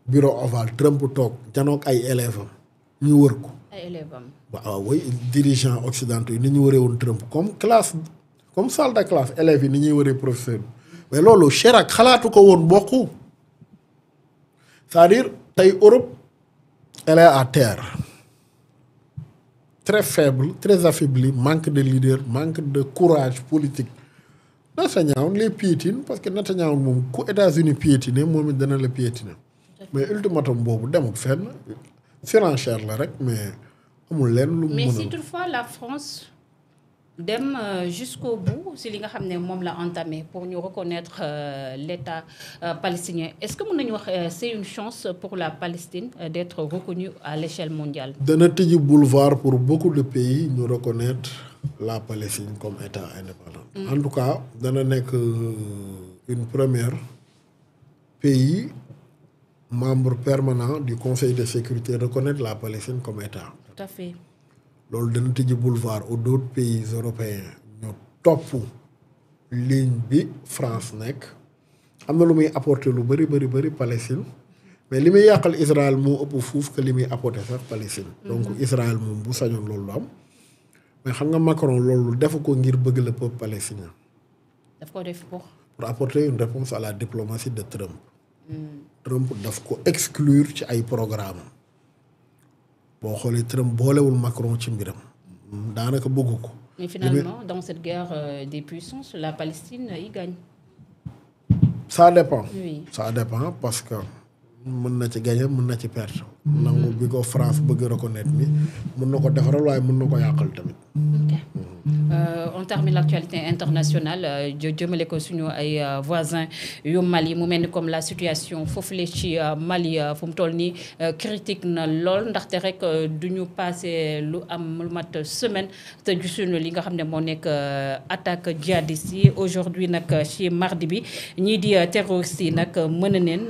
bureau ovale Trump toog janoog ay élèves am ñu wër ko. ay élèves am. waaw oui dirigeants occidentaux yi ni ñu wëree woon Trump comme salle de classe élèves yi ni ñuy wëree professeur bi mais loolu Chirac xalaatu ko woon bokku c'est-à-dire tey Europe elle est à terre très faible très affaiblie manque de leader manque de courage politique. Netanyahu les piétine parce que Netanyahu moom ku États-Unis piétine moom it dana la piétine mais ultimatum boobu demul fenn surenchère la rek mais amul leen lu. mais si toutefois la France dem jusqu'au bout si li nga xam ne moom la entamé pour ñu reconnaître l'État palestinien est-ce que mën nañu wax c'est une chance pour la Palestine d'être reconnue à l'échelle mondiale. dana tijji boulevard pour beaucoup de pays ñu reconnaître la Palestine comme État indépendant. En tout cas dana nekk une première pays membre permanent du Conseil de sécurité reconnaître la Palestine comme État. Tout à fait. loolu dana tijji boulevard aux d'autres pays européens ñu topp ligne bi France nekk am na lu muy apporter lu bëri Palestine mais li muy yàqal Israël moo ëpp fuuf que li muy apporter sax Palestine. donc Israël moom bu sañoon loolu am mais xam nga Macron loolu defu ko ngir bëgg le peuple palestinien. daf ko def pour apporter une réponse à la diplomatie de Trump. Trump daf ko exclure ci ay programme boo xoolee Trump boolewul Macron ci mbiram daanaka bëggu ko. mais finalement dans cette guerre des puissances la Palestine y gagne. ça dépend. oui ça dépend parce que mën na ci gagner mën na ci perdre. nangu bi ko France bëgg reconnaître ni mën na ko defaral waaye mën na ko yàqal tamit. on termine l'actualité internationale jëmale ko suñu ay voisins yu Mali mu mel ni comme la situation foofule ci Mali fu mu toll nii critique na lool ndaxte rek du ñu passé lu am lu mat semaine te gisuñu li nga xam ne moo nekk attaque djihadiste yi aujourd'hui nag ci mardi bi ñii di terroristes yi nag mën neen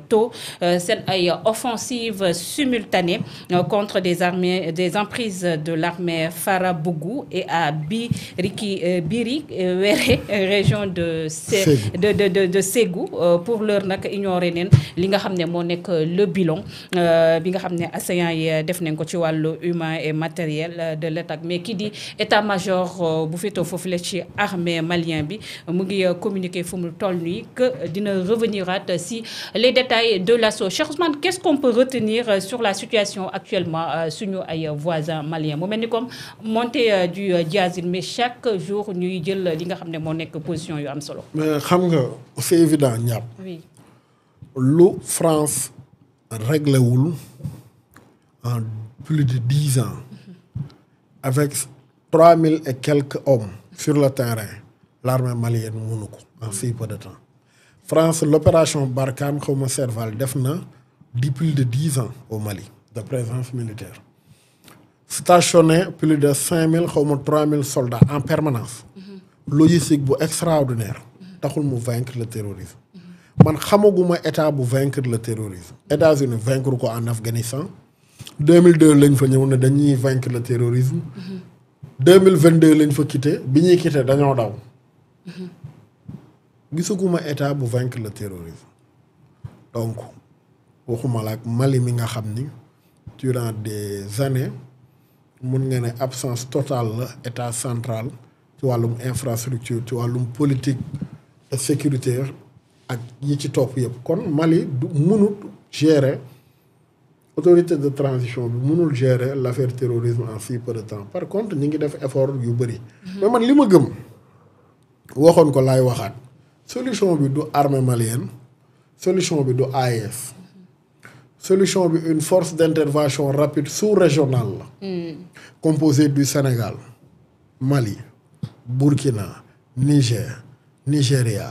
tôt seen ay offensive simultanée contre des emprises de l'armée Farabougou et à Biri Wéré région de Ségou pour l'heure nag ignoré neen li nga xam ne moo nekk le bilan bi nga xam ne assaillants yi def nañ ko ci wàllu humain et matériel de l'attaque mais ki di état-major bu féetoo foofu la ci armée malien bi mu ngi communiquer fu mu toll nii que dina revenirat si les détails de l'assaut. Cheikh Ousmane, qu'est-ce qu'on peut retenir sur la situation actuellement suñu ay voisins maliens mu mel ni comme montée du djihadisme mais chaque jour ñuy jël li nga xam ne moo nekk position yu am solo. mais xam nga c'est évident ñàpp. oui. lu France réglé wul en plus de 10 ans avec 3000 et quelques hommes sur le terrain l'armée malienne mënu ko en si peu de temps. France l'opération Barkhane xaw ma Serval def na plus de 10 ans au Mali de présence militaire. Stationné plus de 5000 xaw ma 3000 soldats en permanence. logistique bu extraordinaire. taxul mu vaincre le terrorisme. man xamaguma état bu vaincre le terrorisme. États-Unis vaincre ko en Afghanistan. 2002 lañ fa ñëw ne dañuy vaincre le terrorisme. 2022 lañ fa quitté bi ñuy quitté dañoo daw. gisaguma état bu vaincre le terrorisme. donc waxuma la ak Mali mi nga xam ni durant des années mun nga ne absence totale la état central ci wàllum infrastructure ci wàllum politique sécuritaire ak yi ci topp yëpp kon Mali du mënut gérer autorité de transition bi mënul gérer l'affaire terrorisme en si peu de temps par contre ñi ngi def effort yu bëri. mais man li ma gëm waxoon ko laay waxaat solution bi du armée malienne solution bi du AES. solution bi une force d'intervention rapide sous-régionale la. composée du Sénégal Mali Burkina Niger Nigeria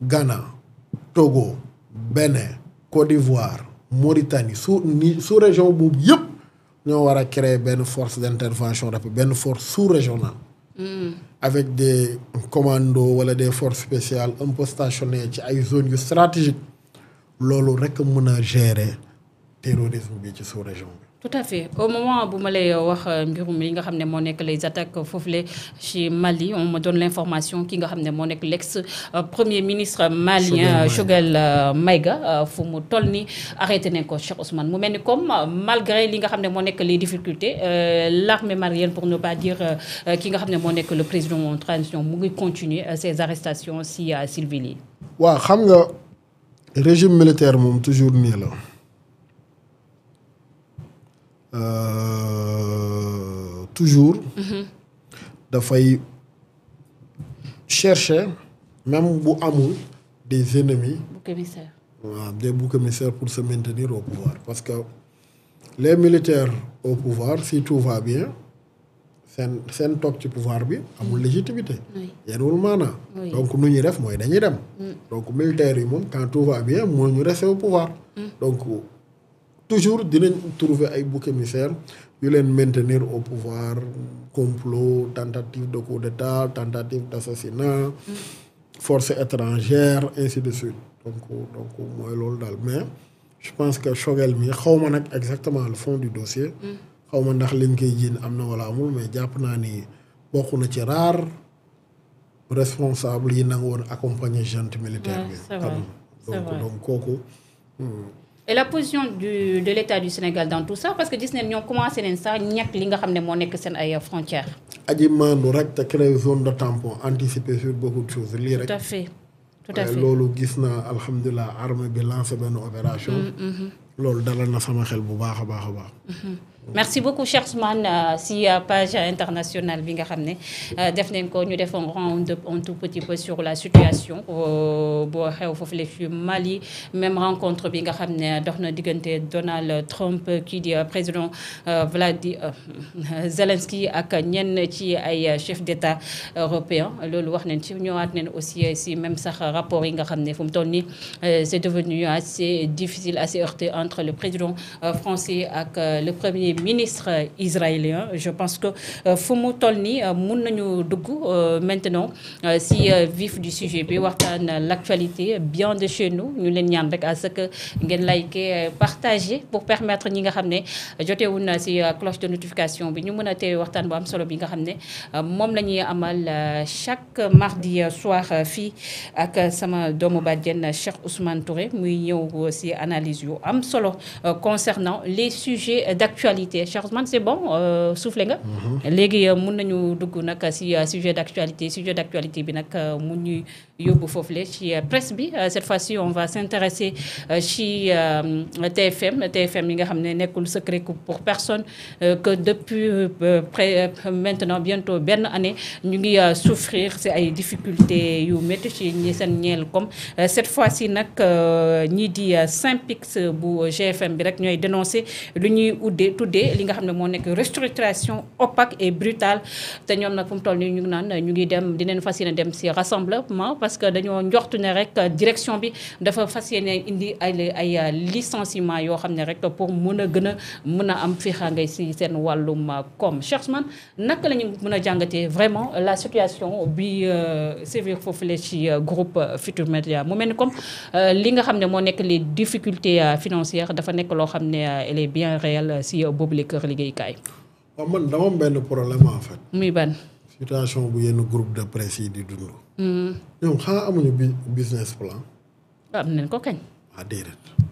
Ghana Togo Bénin Côte d'Ivoire Mauritanie sous-région boobu yëpp ñoo war a créer benn force d'intervention rapide benn force sous-régionale. avec des commandos wala des forces spéciales un peu stationnées ci ay zones yu stratégiques loolu rek mën a gérer terrorisme bi ci sous-région bi. tout à fait au moment bu ma lay wax mbirum yi nga xam ne moo nekk les attaques foofule ci Mali on me donne l'information ki nga xam ne moo nekk l'ex premier ministre malien Choguel Maïga fu mu toll ni arrêté nañ ko Cheikh Ousmane mu mel ni comme malgré li nga xam ne moo nekk les difficultés l'armée malienne pour ne pas dire ki nga xam ne moo nekk le président en transition mu ngi continuer ses arrestations ci civils yi. waaw xam nga régime militaire moom toujours nii la. Toujours dafay chercher même bu amul des ennemis bouc émissaire waaw des boucs émissaires pour se maintenir au pouvoir parce que les militaires au pouvoir si tout va bien seen toog ci pouvoir bi amul légitimité yenwul maanaa donc nu ñuy def mooy dañuy dem donc militaires yi moom quand tout va bien moo ñu rester au pouvoir donc toujours dinañ trouver ay boucs émissaires yu leen maintenir au pouvoir complot tentative de coup d'état tentative d'assassinat force étrangère ainsi de suite donc mooy loolu daal mais je pense que Choguel mi xaw ma nag exactement le fond du dossier xaw ma ndax liñ koy jiin am na wala amul mais jàpp naa ni bokk na ci rare responsable yi nangu woon accompagner junte militaire bi donc kooku et la position de l'État du Sénégal dans tout ça parce que gis nañ ñoom commencé nañ sax ñàkk li nga xam ne moo nekk seen ay frontières. aji maandu rek te créer zone de tampon anticiper sur beaucoup de choses lii rek. tout à fait tout à fait loolu gis naa alhamdulilah armée bi lancé benn opération. loolu dalal na sama xel bu baax a baax a baax. merci beaucoup Cheikh Ousmane si page internationale bi nga xam ne def nañ ko ñu def un tout petit peu sur la situation boo xew foofu la ci Mali même rencontre bi nga xam ne dox na diggante Donald Trump kii di président Vladimir Zelensky ak ñenn ci ay chefs d'État européens loolu wax nañ ci ñëwaat nañ aussi si même sax rapport yi nga xam ne fu mu toll nii c'est devenu assez difficile assez heurté entre le président français ak le premier ministre israélien je pense que fu mu toll nii mun nañu dugg maintenant si vif du sujet bi waxtaan l'actualité bien de chez nous ñu leen ñaan rek à ce que ngeen liker partager pour permettre ñi nga xam ne jotewuñ na si cloche de notification bi ñu mën a teew waxtaan bu am solo bi nga xam ne moom la ñuy amal chaque mardi soir fii ak sama doomu bàjjen Cheikh Ousmane Touré muy ñëw si analyse yu am solo concernant les sujets d'actualité Cheikh Ousmane c'est bon soufflé nga léegi mun nañu dugg nag si sujet d'actualité bi nag mu ñuy yóbbu foofu le ci presse bi cette fois-ci on va s'intéresser ci TFM yi nga xam ne nekkul secret pour personne que depuis maintenant bientôt benn année ñu ngi souffrir si ay difficultés yu métti ci ñi seen ñeel comme cette fois-ci nag ñii di Synpics bu GFM bi rek ñooy dénoncer lu ñuy tuddee li nga xam ne moo nekk restructuration opaque et brutale te ñoom nag fu mu toll nii ñu ngi naan ñu ngi dem dinañ fas yéene dem si rassemblement parce que dañoo njortu ne rek direction bi dafa fas yéene indi ay licenciement yoo xam ne rek pour mën a gën a mën a am fiixaangay si seen wàllum koom Cheikh Ousmane naka la ñu mën a jàngatee vraiment la situation bi sévir foofu la ci groupe Futurs Médias mu mel ni comme li nga xam ne moo nekk les difficultés financières dafa nekk loo xam ne elle est bien réelle si boobu la kër liggéeykaay. waaw man dama am benn problème en fait. muy ban. situation bu yenn groupe de presse yi di dund. ñoom xanaa amuñu business plan. am nañ ko kañ. déedéet.